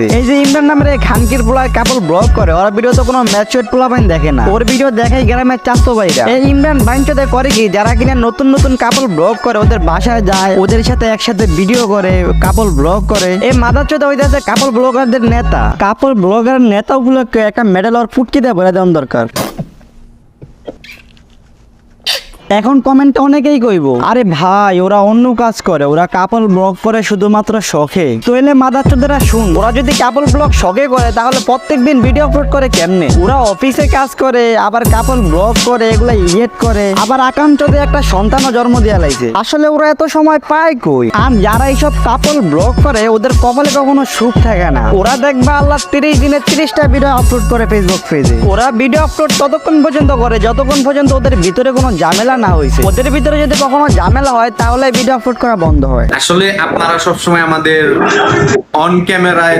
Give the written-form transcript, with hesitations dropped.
এই যে ইমরান নামের এই খানকির পোলা কাপল ব্লগ করে, ওর ভিডিও তো কোনো ম্যাচুয়ার পোলা বাইন দেখে না, ওর ভিডিও দেখাই গ্রামের চাস্তো ভাইরা। এই ইমরান বাইনচোদে করে কি, যারা কিনা নতুন নতুন কাপল ব্লগ করে ওদের বাসায় যায়, ওদের সাথে একসাথে ভিডিও করে, কাপল ব্লগ করে। এই মাদারচোদা হইতাছে কাপল ব্লগারদের নেতা। কাপল ব্লগার নেতা উপলক্ষে একটা মেডেল ওর ফুটকি দিয়ে ভরে দেওয়ার দরকার। এখন কমেন্টে অনেকেই কইব, আরে ভাই ওরা অন্য কাজ করে, ওরা কাপল ব্লগ করে শুধুমাত্র শখে। তো এলে মাদারচোদেরা শুন, ওরা যদি কাপল ব্লগ শখে করে তাহলে প্রত্যেকদিন ভিডিও আপলোড করে কেমনে? ওরা অফিসে কাজ করে, আবার কাপল ব্লগ করে, এগুলা ইডিট করে, আবার আকাঙ্ক্ষতে একটা সন্তানও জন্ম দিয়া লাইছে। আসলে ওরা এত সময় পায় কই? আর যারা এইসব কাপল ব্লগ করে ওদের কপালে কখনো সুখ থাকে না। ওরা দেখবে আল্লাহ 30 দিনে 30টা ভিডিও আপলোড করে ফেসবুক পেজে। ওরা ভিডিও আপলোড ততক্ষণ পর্যন্ত করে যতক্ষণ পর্যন্ত ওদের ভিতরে কোনো ঝামেলা না হয়েছে। ওদের ভিতরে যদি কখনো ঝামেলা হয় তাহলে ভিডিও আপলোড করা বন্ধ হয়। আসলে আপনারা সবসময় আমাদের অন ক্যামেরায়